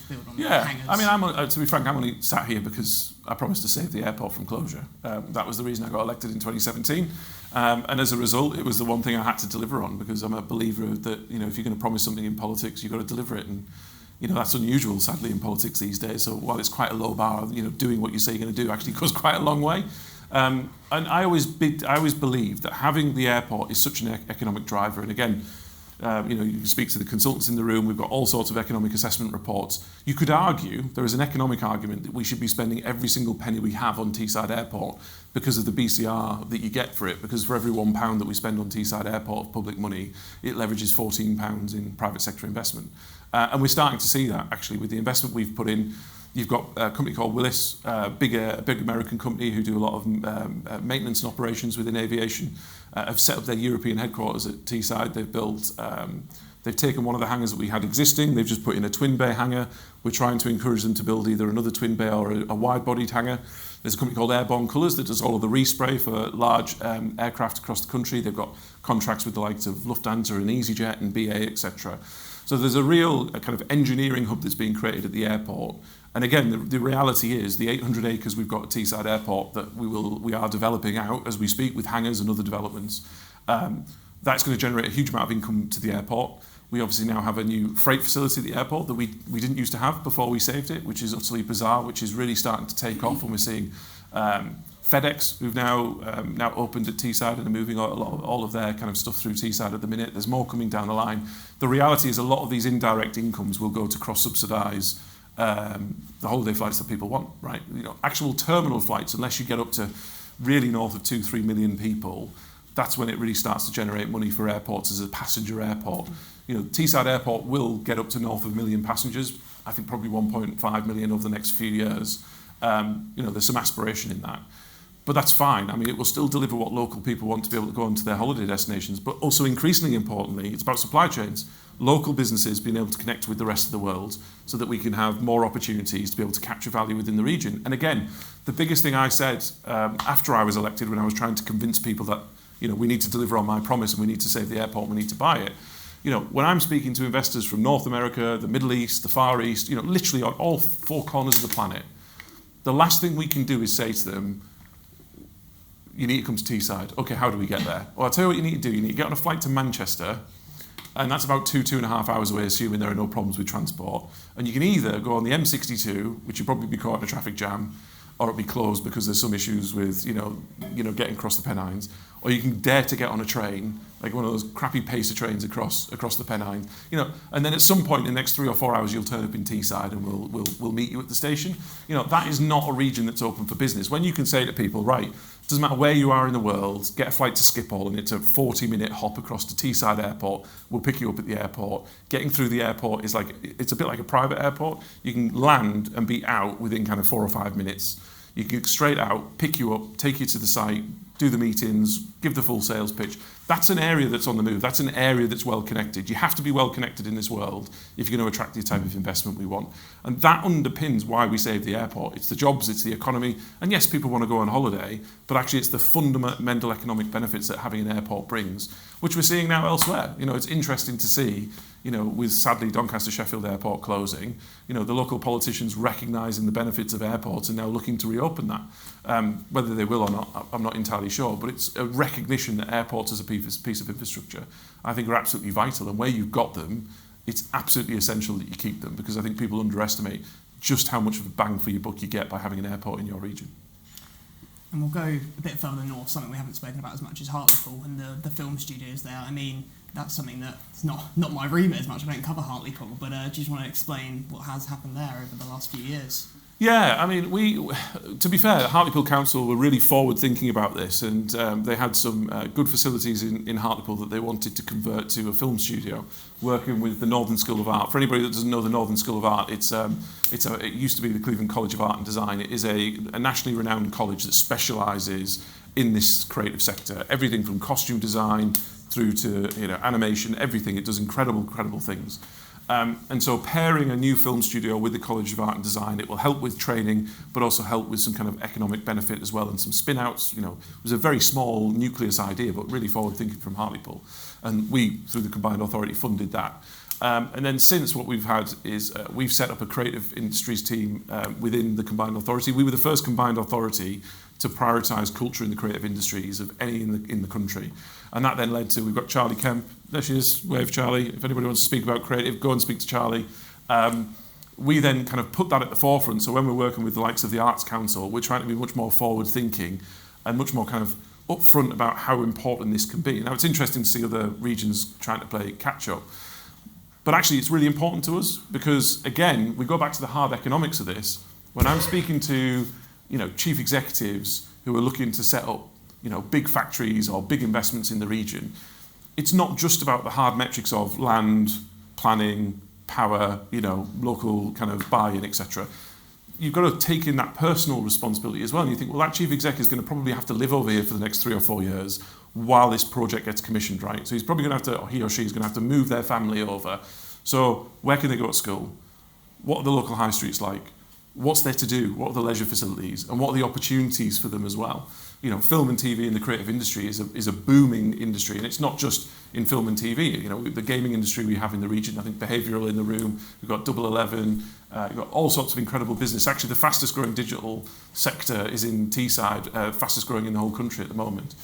Build on the hangars. I mean, to be frank, I'm only sat here because I promised to save the airport from closure. That was the reason I got elected in 2017. And as a result, it was the one thing I had to deliver on, because I'm a believer that, if you're going to promise something in politics, you've got to deliver it. And, that's unusual, sadly, in politics these days. So while it's quite a low bar, doing what you say you're going to do actually goes quite a long way. And I always believe that having the airport is such an economic driver. And again, you can speak to the consultants in the room. We've got all sorts of economic assessment reports. You could argue, there is an economic argument, that we should be spending every single penny we have on Teesside Airport because of the BCR that you get for it. Because for every £1 that we spend on Teesside Airport of public money, it leverages £14 in private sector investment. And we're starting to see that, actually, with the investment we've put in. You've got a company called Willis, a big American company who do a lot of maintenance and operations within aviation, have set up their European headquarters at Teesside. They've taken one of the hangars that we had existing. They've just put in a twin bay hangar. We're trying to encourage them to build either another twin bay or a wide-bodied hangar. There's a company called Airborne Colours that does all of the respray for large aircraft across the country. They've got contracts with the likes of Lufthansa and EasyJet and BA, etc. So there's a real kind of engineering hub that's being created at the airport. And again, the reality is the 800 acres we've got at Teesside Airport that we are developing out as we speak with hangars and other developments. That's going to generate a huge amount of income to the airport. We obviously now have a new freight facility at the airport that we didn't used to have before we saved it, which is utterly bizarre, which is really starting to take off. And we're seeing FedEx, who've now opened at Teesside and are moving all of their kind of stuff through Teesside at the minute. There's more coming down the line. The reality is a lot of these indirect incomes will go to cross-subsidise the holiday flights that people want, right? Actual terminal flights, unless you get up to really north of 2-3 million people, that's when it really starts to generate money for airports as a passenger airport. Teesside Airport will get up to north of 1 million passengers. I think probably 1.5 million over the next few years. There's some aspiration in that. But that's fine. I mean, it will still deliver what local people want to be able to go onto their holiday destinations. But also, increasingly importantly, it's about supply chains. Local businesses being able to connect with the rest of the world so that we can have more opportunities to be able to capture value within the region. And again, the biggest thing I said after I was elected, when I was trying to convince people that we need to deliver on my promise and we need to save the airport, we need to buy it. When I'm speaking to investors from North America, the Middle East, the Far East, literally on all four corners of the planet, the last thing we can do is say to them, you need to come to Teesside. Okay, how do we get there? Well, I'll tell you what you need to do. You need to get on a flight to Manchester, and that's about 2.5 hours away, assuming there are no problems with transport. And you can either go on the M62, which you'll probably be caught in a traffic jam, or it'll be closed because there's some issues with, getting across the Pennines. Or you can dare to get on a train, like one of those crappy pacer trains across the Pennines. And then at some point in the next 3 or 4 hours, you'll turn up in Teesside and we'll meet you at the station. That is not a region that's open for business. When you can say to people, right, it doesn't matter where you are in the world, get a flight to Schiphol and it's a 40-minute hop across to Teesside Airport. We'll pick you up at the airport. Getting through the airport is it's a bit like a private airport. You can land and be out within kind of 4 or 5 minutes. You can get straight out, pick you up, take you to the site, do the meetings, give the full sales pitch. That's an area that's on the move. That's an area that's well connected. You have to be well connected in this world if you're going to attract the type of investment we want. And that underpins why we save the airport. It's the jobs, it's the economy. And yes, people want to go on holiday, but actually it's the fundamental economic benefits that having an airport brings, which we're seeing now elsewhere. It's interesting to see, with sadly Doncaster Sheffield Airport closing, the local politicians recognising the benefits of airports and now looking to reopen that. Whether they will or not, I'm not entirely sure, but it's a recognition that airports as a piece of infrastructure, I think, are absolutely vital. And where you've got them, it's absolutely essential that you keep them, because I think people underestimate just how much of a bang for your buck you get by having an airport in your region. And we'll go a bit further north, something we haven't spoken about as much as Hartlepool and the film studios there. I mean, that's something that's not my remit as much. I don't cover Hartlepool, but do you just want to explain what has happened there over the last few years? Yeah, I mean, to be fair, Hartlepool Council were really forward thinking about this, and they had some good facilities in Hartlepool that they wanted to convert to a film studio, working with the Northern School of Art. For anybody that doesn't know the Northern School of Art, it used to be the Cleveland College of Art and Design. It is a nationally renowned college that specialises in this creative sector, everything from costume design through to animation, everything. It does incredible things. And so pairing a new film studio with the College of Art and Design, it will help with training, but also help with some kind of economic benefit as well, and some spin-outs. It was a very small nucleus idea, but really forward-thinking from Hartlepool. And we, through the Combined Authority, funded that. And then since, what we've had is we've set up a creative industries team within the Combined Authority. We were the first Combined Authority to prioritise culture in the creative industries of any in the country. And that then led to, we've got Charlie Kemp. There she is. Wave, Charlie. If anybody wants to speak about creative, go and speak to Charlie. We then kind of put that at the forefront. So when we're working with the likes of the Arts Council, we're trying to be much more forward-thinking and much more kind of upfront about how important this can be. Now, it's interesting to see other regions trying to play catch-up. But actually, it's really important to us because, again, we go back to the hard economics of this. When I'm speaking to, chief executives who are looking to set up, big factories or big investments in the region, it's not just about the hard metrics of land, planning, power, local kind of buy-in, etc. You've got to take in that personal responsibility as well. And you think, well, that chief exec is going to probably have to live over here for the next 3 or 4 years while this project gets commissioned, right? So he's probably going to have to, or he or she is going to have to move their family over. So where can they go to school? What are the local high streets like? What's there to do? What are the leisure facilities? And what are the opportunities for them as well? Film and TV in the creative industry is a booming industry, and it's not just in film and TV. The gaming industry we have in the region, I think Behavioural in the room, we've got Double 11, you've got all sorts of incredible business. Actually, the fastest growing digital sector is in Teesside, fastest growing in the whole country at the moment.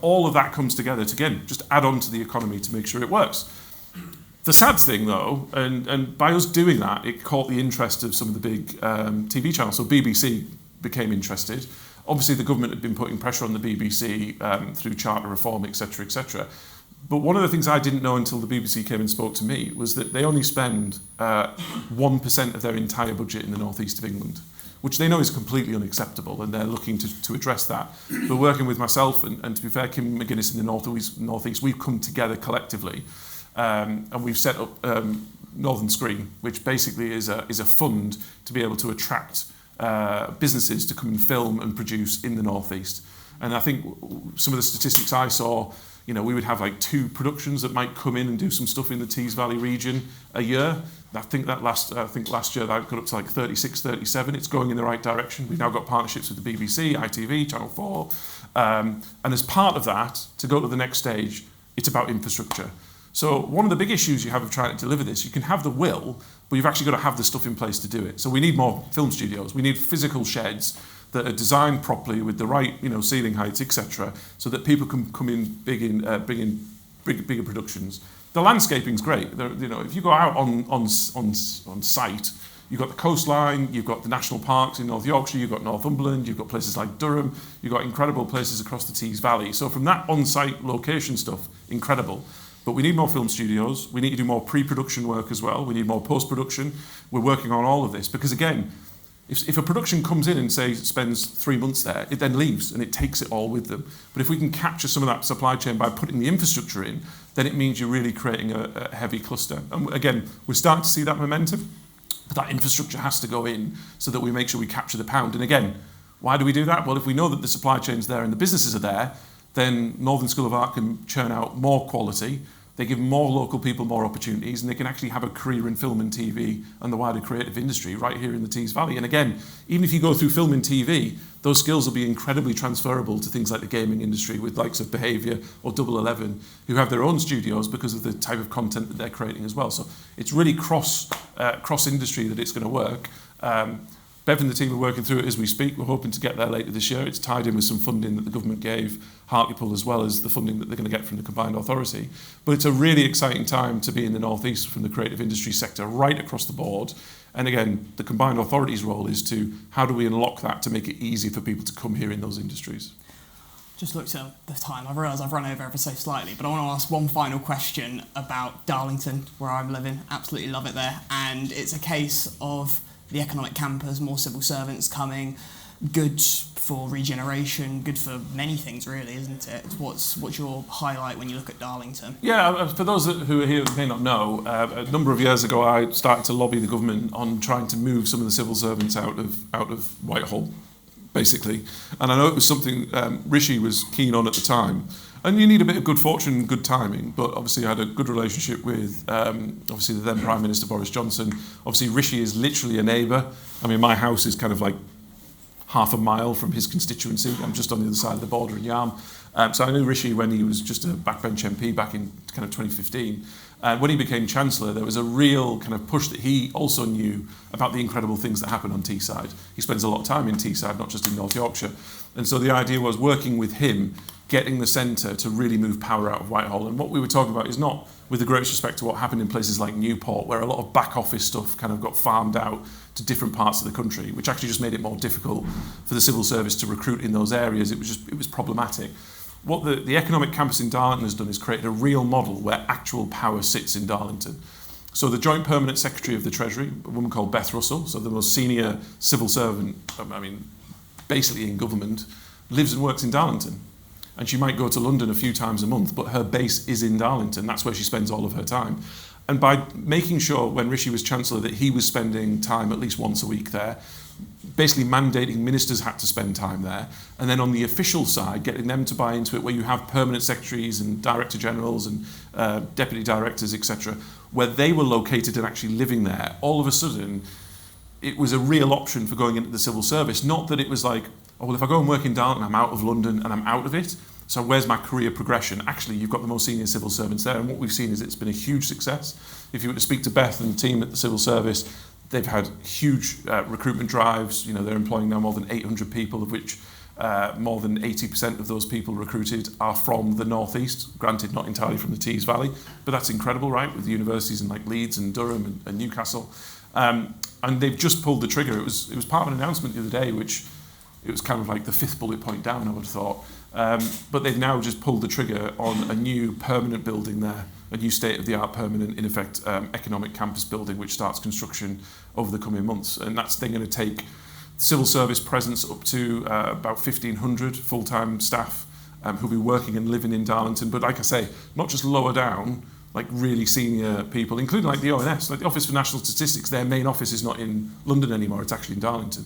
All of that comes together to, again, just add on to the economy to make sure it works. The sad thing, though, and by us doing that, it caught the interest of some of the big TV channels. So BBC became interested. Obviously, the government had been putting pressure on the BBC through charter reform, etc., etc. But one of the things I didn't know until the BBC came and spoke to me was that they only spend 1% of their entire budget in the northeast of England, which they know is completely unacceptable, and they're looking to address that. But working with myself and to be fair, Kim McGuinness in the northeast, we've come together collectively. And we've set up Northern Screen, which basically is a fund to be able to attract businesses to come and film and produce in the northeast. And I think some of the statistics I saw, we would have like 2 productions that might come in and do some stuff in the Tees Valley region a year. I think last year that got up to like 36, 37. It's going in the right direction. We've now got partnerships with the BBC, ITV, Channel 4. And as part of that, to go to the next stage, it's about infrastructure. So one of the big issues you have of trying to deliver this, you can have the will, but you've actually got to have the stuff in place to do it. So we need more film studios. We need physical sheds that are designed properly with the right, ceiling heights, etc., so that people can come in bigger productions. The landscaping's great. If you go out on site, you've got the coastline, you've got the national parks in North Yorkshire, you've got Northumberland, you've got places like Durham, you've got incredible places across the Tees Valley. So from that on-site location stuff, incredible. But we need more film studios. We need to do more pre-production work as well. We need more post-production. We're working on all of this because, again, if a production comes in and, say, spends 3 months there, it then leaves and it takes it all with them. But if we can capture some of that supply chain by putting the infrastructure in, then it means you're really creating a heavy cluster. And, again, we're starting to see that momentum, but that infrastructure has to go in so that we make sure we capture the pound. And, again, why do we do that? Well, if we know that the supply chain's there and the businesses are there, then Northern School of Art can churn out more quality. They give more local people more opportunities, and they can actually have a career in film and TV and the wider creative industry right here in the Tees Valley. And again, even if you go through film and TV, those skills will be incredibly transferable to things like the gaming industry with likes of Behaviour or Double 11, who have their own studios because of the type of content that they're creating as well. So it's really cross industry that it's going to work. Bev and the team are working through it as we speak. We're hoping to get there later this year. It's tied in with some funding that the government gave Hartlepool, as well as the funding that they're going to get from the combined authority. But it's a really exciting time to be in the northeast from the creative industry sector right across the board. And again, the combined authority's role is to how do we unlock that to make it easy for people to come here in those industries. Just looked at the time. I've realised I've run over ever so slightly, but I want to ask one final question about Darlington, where I'm living. Absolutely love it there. And it's a case of the economic campus, more civil servants coming, good for regeneration, good for many things really, isn't it? What's your highlight when you look at Darlington? Yeah, for those who are here who may not know, a number of years ago I started to lobby the government on trying to move some of the civil servants out of Whitehall, basically. And I know it was something Rishi was keen on at the time. And you need a bit of good fortune and good timing, but obviously I had a good relationship with obviously the then Prime Minister Boris Johnson. Obviously Rishi is literally a neighbour. I mean, my house is kind of like half a mile from his constituency. I'm just on the other side of the border in Yarm. So I knew Rishi when he was just a backbench MP back in kind of 2015. And when he became Chancellor, there was a real kind of push that he also knew about the incredible things that happen on Teesside. He spends a lot of time in Teesside, not just in North Yorkshire. And so the idea was working with him getting the centre to really move power out of Whitehall. And what we were talking about is not with the greatest respect to what happened in places like Newport, where a lot of back office stuff kind of got farmed out to different parts of the country, which actually just made it more difficult for the civil service to recruit in those areas. It was problematic. What the economic campus in Darlington has done is created a real model where actual power sits in Darlington. So the Joint Permanent Secretary of the Treasury, a woman called Beth Russell, so the most senior civil servant, basically in government, lives and works in Darlington. And she might go to London a few times a month, but her base is in Darlington. That's where she spends all of her time. And by making sure, when Rishi was Chancellor, that he was spending time at least once a week there, basically mandating ministers had to spend time there, and then on the official side, getting them to buy into it, where you have permanent secretaries and director generals and deputy directors, etc., where they were located and actually living there, all of a sudden, it was a real option for going into the civil service. Not that it was like, oh, well, if I go and work in Darlington, I'm out of London and I'm out of it. So where's my career progression? Actually, you've got the most senior civil servants there, and what we've seen is it's been a huge success. If you were to speak to Beth and the team at the civil service, they've had huge recruitment drives. You know, they're employing now more than 800 people, of which more than 80% of those people recruited are from the northeast. Granted, not entirely from the Tees Valley, but that's incredible, right? With the universities in like Leeds and Durham and Newcastle, and they've just pulled the trigger. It was part of an announcement the other day, which it was kind of like the fifth bullet point down, I would have thought. But they've now just pulled the trigger on a new permanent building there, a new state-of-the-art permanent, in effect, economic campus building, which starts construction over the coming months. And that's then going to take civil service presence up to about 1,500 full-time staff who'll be working and living in Darlington. But like I say, not just lower down, like really senior people, including like the ONS, like the Office for National Statistics. Their main office is not in London anymore, it's actually in Darlington.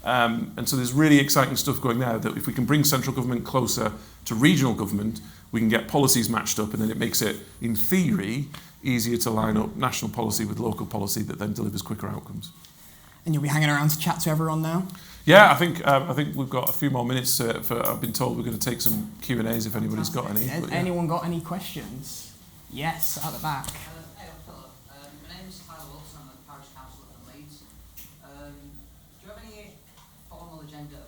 And so there's really exciting stuff going there, that if we can bring central government closer to regional government, we can get policies matched up, and then it makes it, in theory, easier to line up national policy with local policy that then delivers quicker outcomes. And you'll be hanging around to chat to everyone now? Yeah, I think we've got a few more minutes. I've been told we're going to take some Q&As if anybody's got any. Has anyone got any questions? Yes, at the back. Hello. My name is Tyler Wilson. I'm the parish councillor from Leeds. Do you have any formal agenda,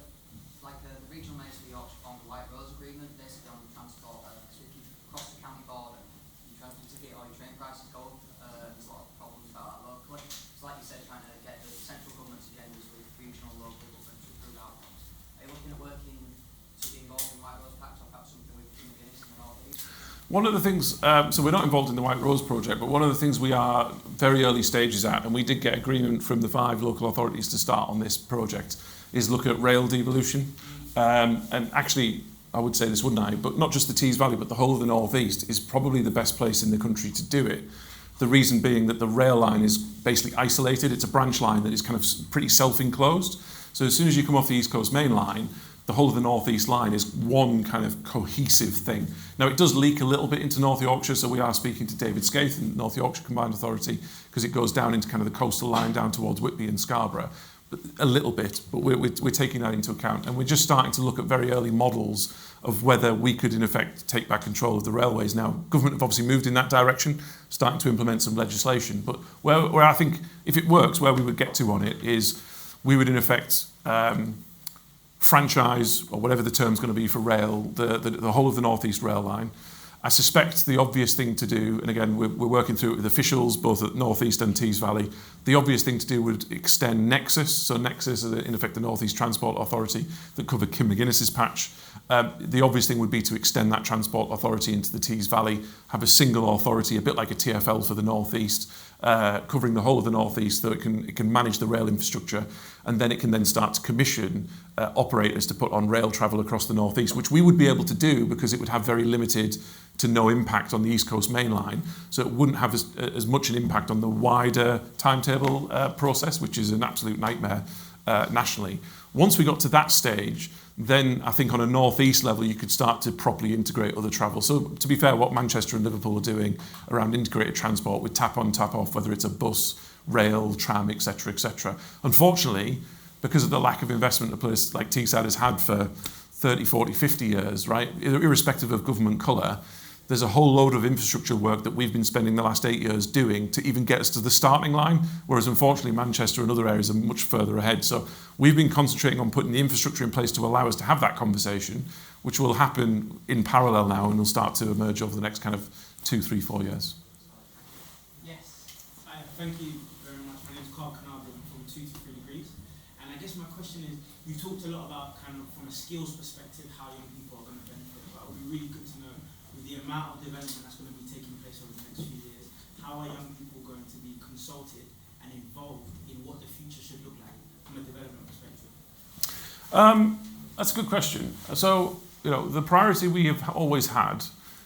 like the regional mayor of Yorkshire formed a White Rose agreement, basically on transport? Because if you cross the county border, you try to ticket or your train prices go up. There's a lot of problems about that locally. So, like you said, trying to get the central government's agendas with regional, local government to improve outcomes. Are you looking at working to be involved in White Rose Pact, or perhaps something with McGuinness and the North East? One of the things, so we're not involved in the White Rose project, but one of the things we are very early stages at, and we did get agreement from the 5 local authorities to start on this project, is look at rail devolution. And actually, I would say this, wouldn't I, but not just the Tees Valley, but the whole of the North East is probably the best place in the country to do it. The reason being that the rail line is basically isolated. It's a branch line that is kind of pretty self-enclosed. So as soon as you come off the East Coast Main Line, the whole of the North East line is one kind of cohesive thing. Now, it does leak a little bit into North Yorkshire, so we are speaking to David Scaith in North Yorkshire Combined Authority, because it goes down into kind of the coastal line down towards Whitby and Scarborough. But a little bit, but we're taking that into account. And we're just starting to look at very early models of whether we could, in effect, take back control of the railways. Now, government have obviously moved in that direction, starting to implement some legislation. But where I think, if it works, where we would get to on it is we would, in effect, franchise, or whatever the term's going to be for rail, the whole of the North East rail line. I suspect the obvious thing to do, and again, we're working through it with officials, both at North East and Tees Valley, the obvious thing to do would extend Nexus. So Nexus is, in effect, the North East Transport Authority that covered Kim McGuinness's patch. The obvious thing would be to extend that Transport Authority into the Tees Valley, have a single authority, a bit like a TfL for the North East, covering the whole of the North East, so it can manage the rail infrastructure, and then it can then start to commission operators to put on rail travel across the North East, which we would be able to do because it would have very limited to no impact on the East Coast Main Line, so it wouldn't have as much an impact on the wider timetable process, which is an absolute nightmare nationally. Once we got to that stage, then I think on a northeast level you could start to properly integrate other travel. So to be fair, what Manchester and Liverpool are doing around integrated transport with tap on, tap off, whether it's a bus, rail, tram, etc., etc. Unfortunately, because of the lack of investment a place like Teesside has had for 30, 40, 50 years, right, irrespective of government colour, there's a whole load of infrastructure work that we've been spending the last 8 years doing to even get us to the starting line, whereas unfortunately Manchester and other areas are much further ahead. So we've been concentrating on putting the infrastructure in place to allow us to have that conversation. which will happen in parallel now and will start to emerge over the next kind of 2, 3, 4 years. Yes. Thank you very much. My name is Carl Canardo. I'm from 2 to 3 degrees. And I guess my question is, you talked a lot about kind of from a skills perspective how young people are going to benefit. But it would be really good to know with the amount of development that's going to be taking place over the next few years, how are young people going to be consulted and involved in what the future should look like from a development perspective? That's a good question. So, the priority we have always had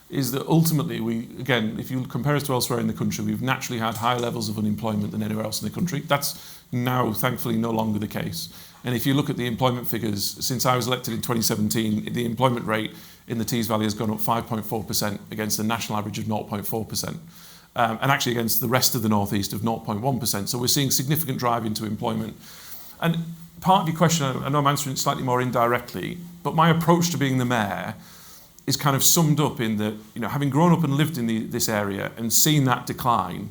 is that ultimately again, if you compare us to elsewhere in the country, we've naturally had higher levels of unemployment than anywhere else in the country. That's now, thankfully, no longer the case. And if you look at the employment figures, since I was elected in 2017, the employment rate in the Tees Valley has gone up 5.4% against the national average of 0.4%. And actually against the rest of the northeast of 0.1%. So we're seeing significant drive into employment. And part of your question, I know I'm answering it slightly more indirectly, but my approach to being the mayor is kind of summed up in that, having grown up and lived in this area and seen that decline,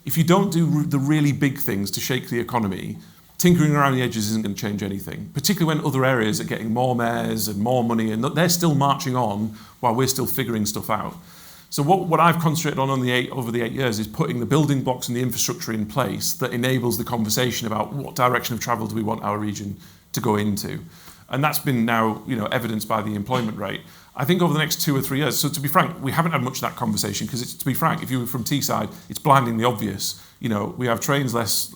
if you don't do the really big things to shake the economy, tinkering around the edges isn't going to change anything, particularly when other areas are getting more mayors and more money and they're still marching on while we're still figuring stuff out. So what I've concentrated on over the 8 years is putting the building blocks and the infrastructure in place that enables the conversation about what direction of travel do we want our region to go into. And that's been now, evidenced by the employment rate. I think over the next 2 or 3 years, so to be frank, we haven't had much of that conversation because, to be frank, if you were from Teesside, it's blindingly obvious. We have trains less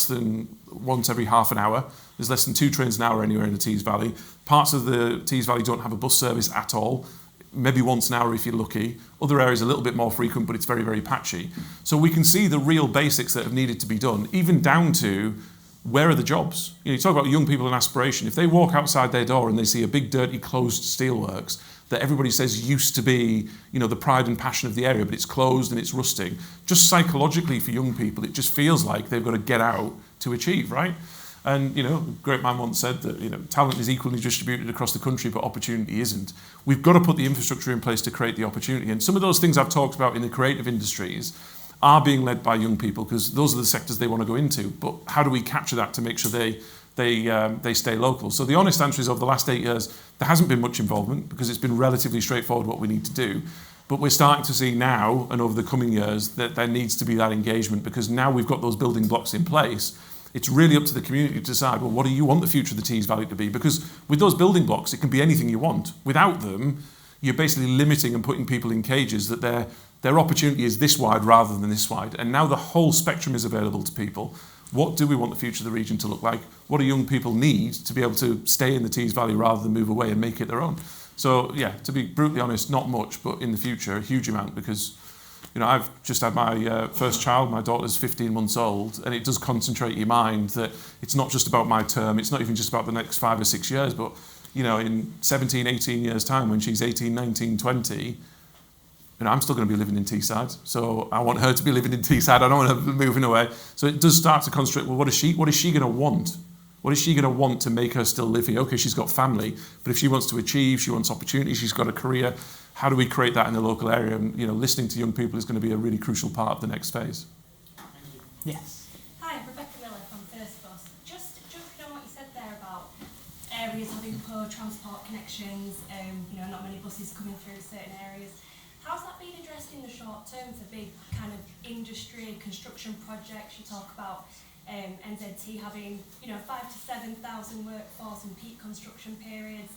than once every half an hour. There's less than 2 trains an hour anywhere in the Tees Valley. Parts of the Tees Valley don't have a bus service at all. Maybe once an hour if you're lucky. Other areas are a little bit more frequent, but it's very, very patchy. So we can see the real basics that have needed to be done, even down to where are the jobs? You talk about young people and aspiration. If they walk outside their door and they see a big, dirty, closed steelworks that everybody says used to be, the pride and passion of the area, but it's closed and it's rusting, just psychologically for young people, it just feels like they've got to get out to achieve, right? And, a great man once said that, talent is equally distributed across the country, but opportunity isn't. We've got to put the infrastructure in place to create the opportunity. And some of those things I've talked about in the creative industries are being led by young people because those are the sectors they want to go into. But how do we capture that to make sure they stay local? So the honest answer is over the last 8 years, there hasn't been much involvement because it's been relatively straightforward what we need to do. But we're starting to see now and over the coming years that there needs to be that engagement because now we've got those building blocks in place. It's really up to the community to decide, well, what do you want the future of the Tees Valley to be? Because with those building blocks, it can be anything you want. Without them, you're basically limiting and putting people in cages that their opportunity is this wide rather than this wide. And now the whole spectrum is available to people. What do we want the future of the region to look like? What do young people need to be able to stay in the Tees Valley rather than move away and make it their own? So, yeah, to be brutally honest, not much, but in the future, a huge amount because I've just had my first child. My daughter's 15 months old, and it does concentrate your mind that it's not just about my term. It's not even just about the next 5 or 6 years, but, in 17, 18 years' time, when she's 18, 19, 20, I'm still going to be living in Teesside. So I want her to be living in Teesside. I don't want her moving away. So it does start to concentrate, well, what is she going to want? What is she going to want to make her still live here? Okay, she's got family, but if she wants to achieve, she wants opportunity, she's got a career, how do we create that in the local area? And, listening to young people is going to be a really crucial part of the next phase. Yes. Hi, Rebecca Miller from First Bus. Just jumping on what you said there about areas having poor transport connections, not many buses coming through certain areas. How's that being addressed in the short term for big kind of industry, construction projects? You talk about NZT having, 5,000 to 7,000 workforce in peak construction periods.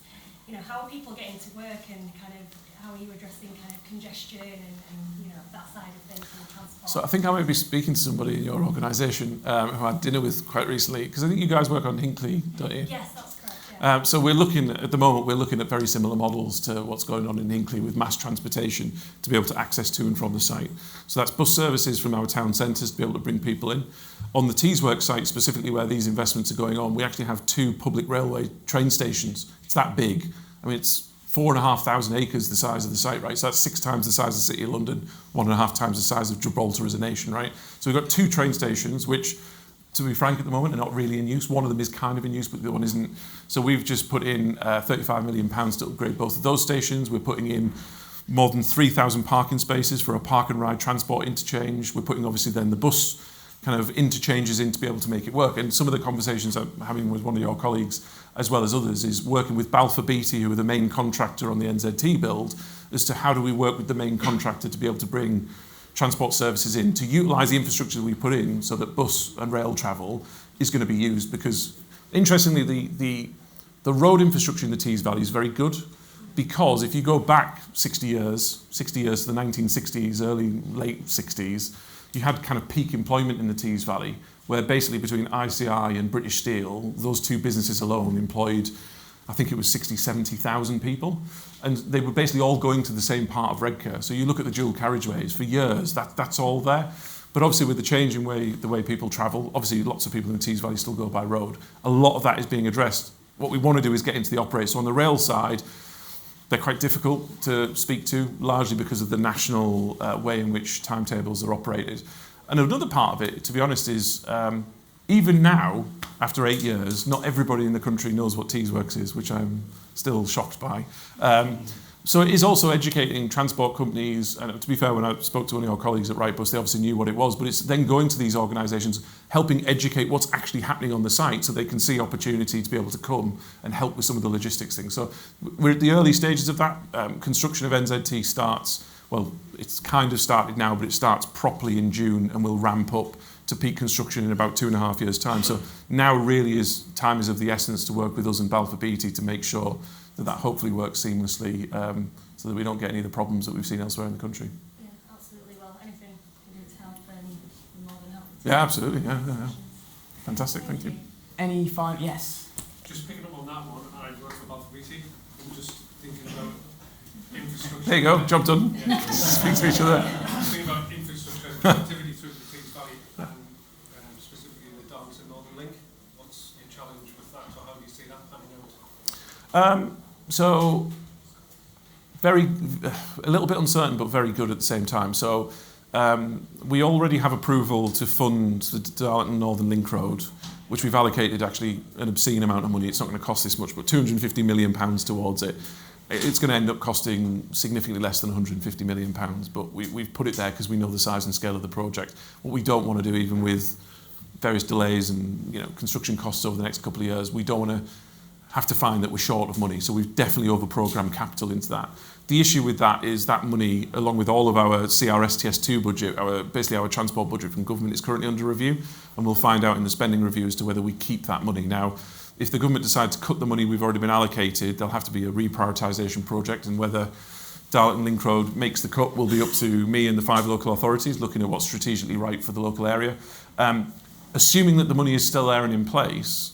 How are people getting to work and kind of how are you addressing kind of congestion and that side of things in transport? So I think I might be speaking to somebody in your organisation who I had dinner with quite recently because I think you guys work on Hinckley, don't you? Yes, that's correct. Yeah. So we're looking at very similar models to what's going on in Hinckley with mass transportation to be able to access to and from the site. So that's bus services from our town centres to be able to bring people in. On the Teesworks site, specifically where these investments are going on, we actually have 2 public railway train stations. It's that big. I mean, it's 4,500 acres the size of the site, right? So that's 6 times the size of the City of London, 1.5 times the size of Gibraltar as a nation, right? So we've got 2 train stations, which, to be frank, at the moment are not really in use. One of them is kind of in use, but the other one isn't. So we've just put in £35 million to upgrade both of those stations. We're putting in more than 3,000 parking spaces for a park and ride transport interchange. We're putting obviously then the bus kind of interchanges in to be able to make it work. And some of the conversations I'm having with one of your colleagues, as well as others, is working with Balfour Beatty, who are the main contractor on the NZT build, as to how do we work with the main contractor to be able to bring transport services in, to utilise the infrastructure that we put in so that bus and rail travel is going to be used. Because, interestingly, the road infrastructure in the Tees Valley is very good, because if you go back 60 years to the 1960s, late 60s, you had kind of peak employment in the Tees Valley, where basically between ICI and British Steel, those two businesses alone employed, I think it was 60, 70,000 people. And they were basically all going to the same part of Redcar. So you look at the dual carriageways, for years, that's all there. But obviously with the change in the way people travel, obviously lots of people in the Tees Valley still go by road. A lot of that is being addressed. What we want to do is get into the operators. So on the rail side, they're quite difficult to speak to, largely because of the national way in which timetables are operated. And another part of it, to be honest, is even now, after 8 years, not everybody in the country knows what Teesworks is, which I'm still shocked by. So it is also educating transport companies, and to be fair, when I spoke to one of your colleagues at Wrightbus, they obviously knew what it was, but it's then going to these organisations, helping educate what's actually happening on the site so they can see opportunity to be able to come and help with some of the logistics things. So we're at the early stages of that. Construction of NZT starts, well, it's kind of started now, but it starts properly in June and will ramp up to peak construction in about 2.5 years' time. So now really time is of the essence to work with us and Balfour Beatty to make sure that hopefully works seamlessly, so that we don't get any of the problems that we've seen elsewhere in the country. Yeah, absolutely. Well, anything we can do to help, we're more than happy to. Yeah, absolutely. Yeah. Fantastic. Thank you. Any final? Yes. Just picking up on that one, I work for Balfour Beatty. I'm just thinking about infrastructure. There you go. Job done. Yeah. Speak to each other. Thinking about infrastructure and connectivity through the Tees Valley, and specifically the Darlington Northern Link. What's your challenge with that, or how do you see that panning out? So, a little bit uncertain, but very good at the same time. So, we already have approval to fund the Darlington Northern Link Road, which we've allocated actually an obscene amount of money. It's not going to cost this much, but £250 million towards it. It's going to end up costing significantly less than £150 million, but we've put it there because we know the size and scale of the project. What we don't want to do, even with various delays and construction costs over the next couple of years, we don't want to have to find that we're short of money. So we've definitely over-programmed capital into that. The issue with that is that money, along with all of our CRSTS2 budget, basically our transport budget from government, is currently under review, and we'll find out in the spending review as to whether we keep that money. Now, if the government decides to cut the money we've already been allocated, there'll have to be a reprioritisation project, and whether Darlington Link Road makes the cut will be up to me and the 5 local authorities, looking at what's strategically right for the local area. Assuming that the money is still there and in place,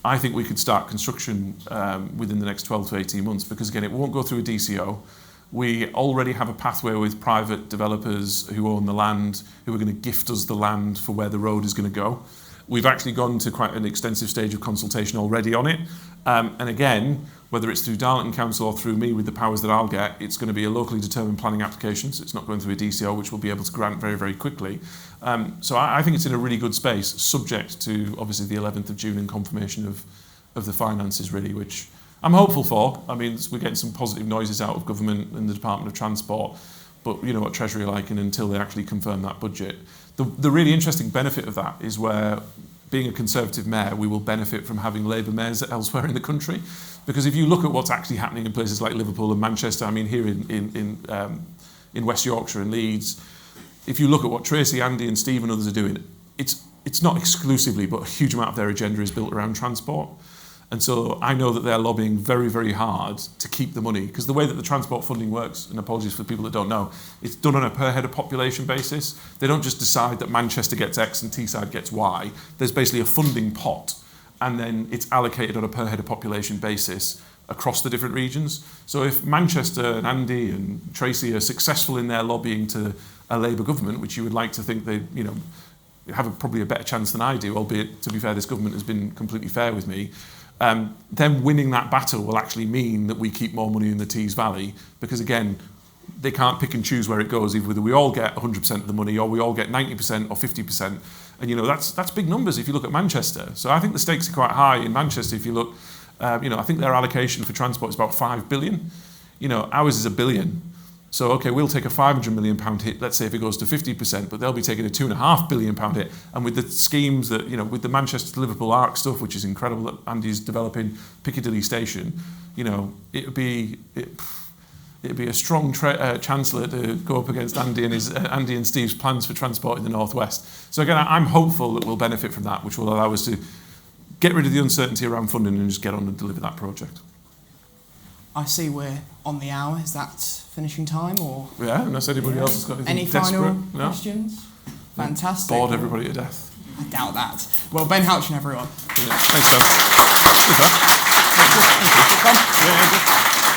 I think we could start construction within the next 12 to 18 months, because again, it won't go through a DCO. We already have a pathway with private developers who own the land, who are going to gift us the land for where the road is going to go. We've actually gone to quite an extensive stage of consultation already on it. And again, whether it's through Darlington Council or through me with the powers that I'll get, it's going to be a locally determined planning application. So it's not going through a DCO, which we'll be able to grant very, very quickly. So I think it's in a really good space, subject to obviously the 11th of June and confirmation of the finances, really, which I'm hopeful for. I mean, we're getting some positive noises out of government and the Department of Transport, but you know what Treasury are like, and until they actually confirm that budget. The really interesting benefit of that is where, being a Conservative mayor, we will benefit from having Labour mayors elsewhere in the country. Because if you look at what's actually happening in places like Liverpool and Manchester, I mean here in West Yorkshire and Leeds, if you look at what Tracy, Andy and Steve and others are doing, it's not exclusively, but a huge amount of their agenda is built around transport. And so I know that they're lobbying very, very hard to keep the money, because the way that the transport funding works, and apologies for people that don't know, it's done on a per head of population basis. They don't just decide that Manchester gets X and Teesside gets Y. There's basically a funding pot, and then it's allocated on a per head of population basis across the different regions. So if Manchester and Andy and Tracy are successful in their lobbying to a Labour government, which you would like to think they, have probably a better chance than I do, albeit, to be fair, this government has been completely fair with me, then winning that battle will actually mean that we keep more money in the Tees Valley, because again, they can't pick and choose where it goes. Either we all get 100% of the money, or we all get 90% or 50%. And that's big numbers if you look at Manchester. So I think the stakes are quite high in Manchester. If you look, I think their allocation for transport is about 5 billion. Ours is 1 billion. So, okay, we'll take a £500 million hit, let's say if it goes to 50%, but they'll be taking a £2.5 billion hit. And with the schemes that, with the Manchester to Liverpool ARC stuff, which is incredible that Andy's developing, Piccadilly Station, it'd be a strong chancellor to go up against Andy and Steve's plans for transport in the Northwest. So again, I'm hopeful that we'll benefit from that, which will allow us to get rid of the uncertainty around funding and just get on and deliver that project. I see we're on the hour. Is that finishing time or? Yeah, unless anybody else has got anything Any desperate. final No? questions? Fantastic. Bored everybody to death. I doubt that. Well, Ben Houchen, everyone. Brilliant. Thanks, Phil. Good, huh? Thank you.